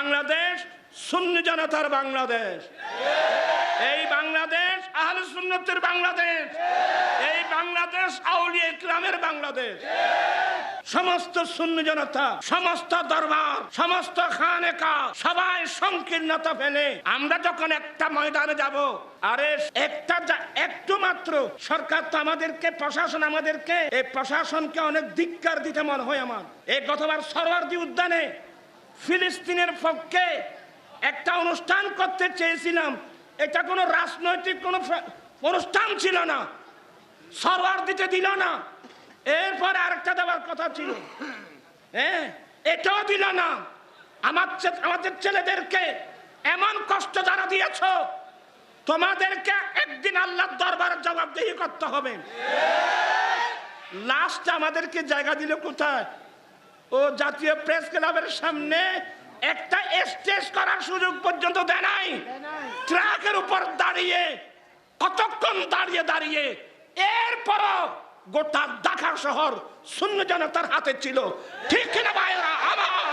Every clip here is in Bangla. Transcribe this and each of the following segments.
বাংলাদেশ সুন্নি জনতার বাংলাদেশ, এই বাংলাদেশ আহলে সুন্নতের বাংলাদেশ, এই বাংলাদেশ আউলিয়া ইকরামের বাংলাদেশ। সমস্ত সুন্নি জনতা, সমস্ত দরবার, সমস্ত খানেকা সবাই সংকীর্ণতা ফেলে আমরা যখন একটা ময়দানে যাব, আরে একটু মাত্র সরকার তো আমাদেরকে, প্রশাসন আমাদেরকে, এই প্রশাসনকে অনেক ধিক্কার দিতে মনে হয় আমার। এই গতবার সরওয়ার্দী উদ্যানে ফিলিস্তিনের পক্ষে একটা অনুষ্ঠান করতে চেয়েছিলাম, এটা কোনো রাজনৈতিক কোনো অনুষ্ঠান ছিল না, সরওয়ার্দীতে দিল না। এরপরে আরেকটা দেওয়ার কথা ছিল, এটাও দিল না। আমাদের ছেলেদেরকে এমন কষ্ট যারা দিয়েছ, তোমাদেরকে একদিন আল্লাহর দরবারে জবাবদিহি করতে হবে। লাস্ট আমাদেরকে জায়গা দিল কোথায়? ও জাতীয় প্রেস ক্লাবের সামনে একটা স্টেজ করার সুযোগ পর্যন্ত দেয় নাই। ট্রাকের উপর দাঁড়িয়ে কতক্ষণ দাঁড়িয়ে এরপরও গোটা ঢাকা শহর সুন্নি জনতার হাতে ছিল, ঠিক কিনা ভাইরা আমার?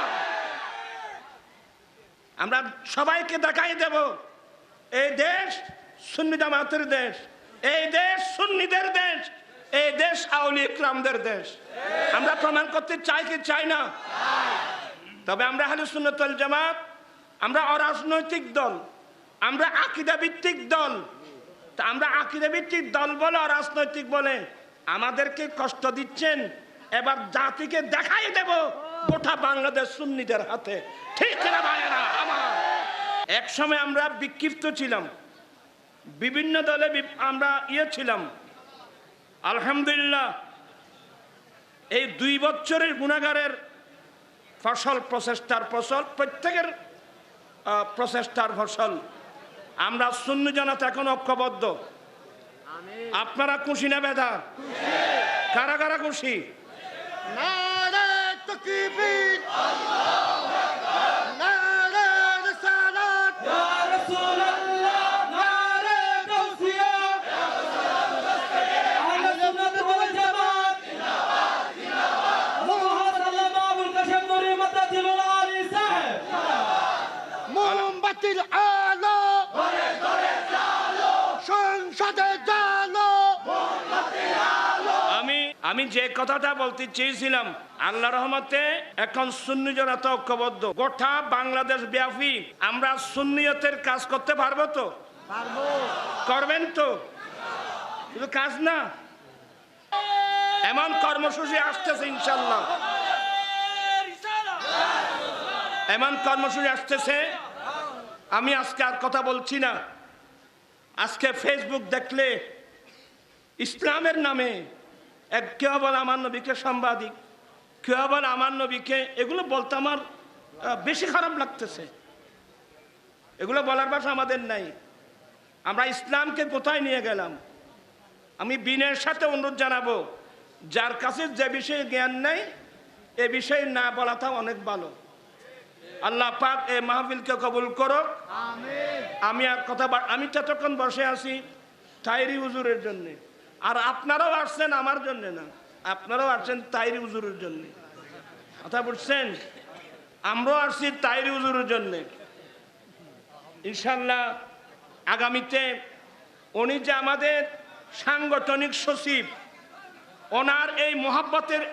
আমরা সবাইকে দেখাই দেব এই দেশ সুন্নি জামাতের দেশ, এই দেশ সুন্নিদের দেশ, এই দেশ আউলিয়া ইকরামদের দেশ। আমরা প্রমাণ করতে চাই কি চাই না? তবে আমরা আহলে সুন্নাত ওয়াল জামাত, আমরা অরাজনৈতিক দল, আমরা আকীদা ভিত্তিক দল। তা আমরা আকীদা ভিত্তিক দল বলে, অরাজনৈতিক বলে আমাদেরকে কষ্ট দিচ্ছেন, এবার জাতিকে দেখাই দেব গোটা বাংলাদেশ সুন্নিদের হাতে, ঠিক কিনা ভাইয়েরা আমার? এক সময় আমরা বিক্ষিপ্ত ছিলাম, বিভিন্ন দলে আমরা ছিলাম। আলহামদুলিল্লাহ এই 2 বছরের গুনাহগারের ফসল, প্রচেষ্টার ফসল, প্রত্যেকের প্রচেষ্টার ফসল। আমরা সুন্নি জনতা এখন ঐক্যবদ্ধ। আপনারা খুশি না বেদা? কারা কারা খুশি? নারে তাকবীর, আল্লাহু আকবার, নারে রিসালাত, ইয়া রাসূলুল্লাহ, নারে তাওসিয়া, ইয়া রাসূলুল্লাহ, আহলে সুন্নাত ওয়াল জামাত, জিন্দাবাদ জিন্দাবাদ, মুহাম্মদ মাহবুব কাশেম নুরি মাদাতিল আলী সাহেব, মোমবাতির আলো ঘরে ঘরে জ্বালো, সংসদে জ্বালো মোমবাতির আলো। আমি যে কথাটা বলতে চেয়েছিলাম, আল্লাহ রহমতে এখন সুন্নি জনতা ঐক্যবদ্ধ। গোটা বাংলাদেশ ব্যাপী আমরা সুন্নিয়তের কাজ করতে পারবো তো? পারবো। করবেন তো? শুধু কাজ না, এমন কর্মসূচি আসতেছে ইনশাল্লাহ, এমন কর্মসূচি আসতেছে। আমি আজকে আর কথা বলছি না। আজকে ফেসবুক দেখলে ইসলামের নামে কেউ বলে আমার নবীকে সাংবাদিক, কেউ বলে আমার নবীকে, এগুলো বলতে আমার বেশি খারাপ লাগতেছে। এগুলো বলার ভাষা আমাদের নাই। আমরা ইসলামকে কোথায় নিয়ে গেলাম? আমি বিনয়ের সাথে অনুরোধ জানাবো, যার কাছে যে বিষয়ে জ্ঞান নেই এ বিষয়ে না বলাটাও অনেক ভালো। আল্লাহ পাক এই মাহফিলকে কবুল করুক। আমিন। আমি ততক্ষণ বসে আছি তাইরি হুজুরের জন্য, আর আপনারাও আসছেন আমার জন্য না, আপনারাও আসছেন তাইরি হুজুরের জন্য। কথা বুঝছেন? আমরাও আসছি তাইরি হুজুরের জন্য। ইনশাল্লাহ আগামীতে উনি যে আমাদের সাংগঠনিক সচিব, ওনার এই মোহাব্বতের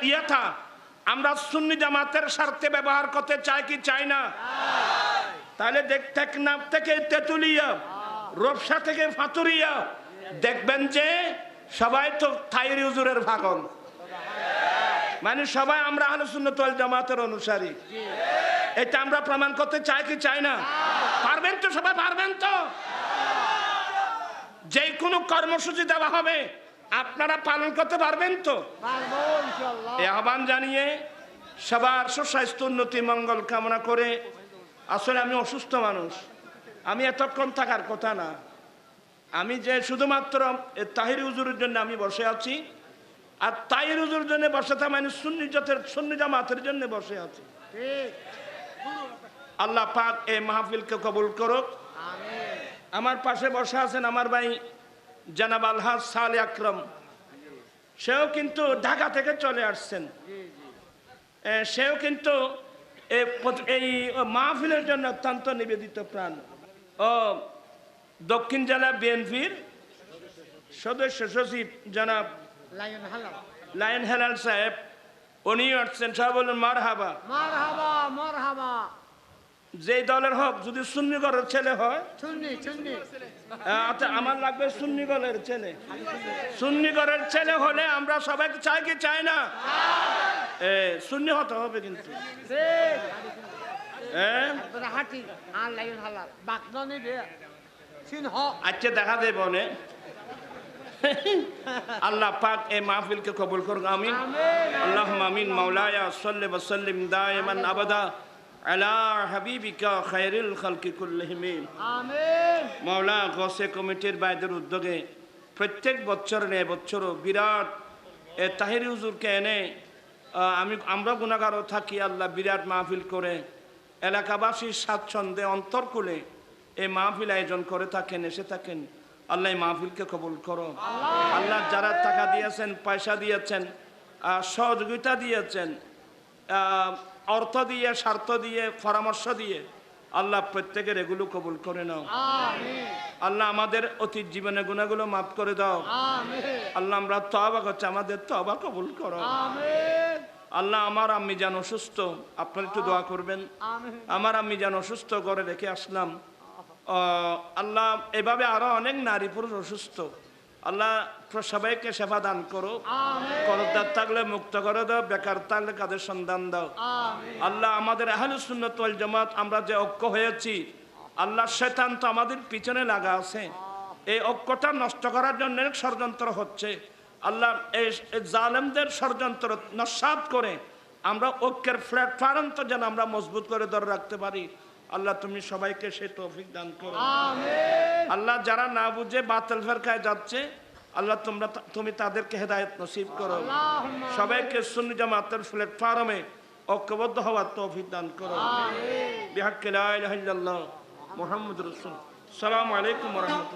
ইয়েটা আমরা সুন্নি জামাতের স্বার্থে ব্যবহার করতে চাই কি চাই না? তাহলে টেকনাফ থেকে তেতুলিয়া, রূপসা থেকে ফাতুরিয়া দেখবেন যে সবাই তো তাইরি হুজুরের পাগল, মানে সবাই আমরা আহলে সুন্নাত ওয়াল জামাতের অনুসারী। এটা আমরা প্রমাণ করতে চাই কি চাই না? পারবেন তো? সবাই পারবেন তো? যে কোনো কর্মসূচি দেওয়া হবে আপনারা পালন করতে পারবেন তো? পারবো ইনশাআল্লাহ। এই আহ্বান জানিয়ে সবার সুস্বাস্থ্য, উন্নতি, মঙ্গল কামনা করে, আসলে আমি অসুস্থ মানুষ, আমি এতক্ষণ থাকার কথা না। আমি যে শুধুমাত্র তাহিরি হুজুরের জন্য আমি বসে আছি, আর তাহিরি হুজুরের জন্য বসে থাকা মানে সুন্নি জামাতের জন্য বসে আছি। ঠিক। আল্লাহ পাক এই মাহফিলকে কবুল করুক। আমিন। আমার পাশে বসে আছেন আমার ভাই জনাব আলহাজ সালে আকরম, সেও কিন্তু ঢাকা থেকে চলে আসছেন। সেও কিন্তু এই মাহফিলের জন্য অত্যন্ত নিবেদিত প্রাণ ও দক্ষিণ জেলা বিএনপির সদস্য সচিব জনাব লায়ন হালাল লায়ন হেলাল সাহেব, উনি আসছেন। সবাই বলুন মারহাবা। মারহাবা মারহাবা। যে দলের হোক, যদি সুন্নি ঘরের ছেলে হয়, চুন্নি চুন্নি আচ্ছা আমার লাগবে সুন্নি ঘরের ছেলে। সুন্নি ঘরের ছেলে হলে আমরা সবাই চাই কি চাই না? সুন্নি হতে হবে কিন্তু। হাঁটি আর লায়ন হালাল বাগদনি দে সিনহ। আচ্ছা দেখা দেব নে। আল্লাহ পাক এই মাহফিলকে কবুল করুন, আমিন। আল্লাহুম্মা আমিন। মাওলায়া সাল্লি ওয়া সাল্লিম দাইমান আবাদা আলা হাবিবিকা খায়রুল খালকি কুল্লিহিম। আমিন। মাওলা গসে কমিটির বাইদের উদ্যোগে প্রত্যেক বছর নেই বছরও বিরাট তাহিরি হুজুরকে এনে আমরা গুনাহগারও থাকি, আল্লাহ বিরাট মাহফিল করে এলাকাবাসীর স্বাচ্ছন্দ্যে অন্তর্কুলে এই মাহফিল আয়োজন করে থাকেন, এসে থাকেন। আল্লাহ এই মাহফিলকে কবুল করো। আল্লাহ যারা টাকা দিয়েছেন, পয়সা দিয়েছেন, সহযোগিতা দিয়েছেন, অর্থ দিয়ে, স্বার্থ দিয়ে, পরামর্শ দিয়ে, আল্লাহ প্রত্যেকের এগুলো কবুল করে নাও। আল্লাহ আমাদের অতীত জীবনে গুনাহগুলো মাফ করে দাও। আল্লাহ আমরা তওবা করছি, আমাদের তওবা কবুল করো। আল্লাহ আমার আম্মি যেন অসুস্থ, আপনারা একটু দোয়া করবেন। আমার আম্মি যেন অসুস্থ, ঘরে রেখে আসলাম। আল্লাহ এভাবে আরো অনেক নারী পুরুষ অসুস্থ, আল্লাহ সবাইকে সেবা দান করো। করদার থাকলে মুক্ত করে দাও, বেকার থাকলে কাদের সন্ধান দাও। আল্লাহ আমাদের আহলুস সুন্নাত ওয়াল জামাত আমরা যে ঐক্য হয়েছি, আল্লাহ শয়তান তো আমাদের পিছনে লাগা আছে। এই ঐক্যটা নষ্ট করার জন্য অনেক ষড়যন্ত্র হচ্ছে। আল্লাহ এই জালেমদের ষড়যন্ত্র নস্যাৎ করে আমরা ঐক্যের প্ল্যাটফর্ম তো যেন আমরা মজবুত করে ধরে রাখতে পারি। আল্লাহ তুমি সবাইকে সেই তৌফিক দান করো। আল্লাহ যারা না বুঝে বাতিল ফিরকায় যাচ্ছে, আল্লাহ তুমি তাদেরকে হেদায়েত নসিব করো। সবাইকে সুন্নি জামাতের প্ল্যাটফর্মে ঐক্যবদ্ধ হওয়ার তৌফিক দান করো। বিহাক্কি লা ইলাহা ইল্লাল্লাহ মুহাম্মাদুর রাসূল। আসসালামু আলাইকুম ওয়া রাহমাতুল্লাহ।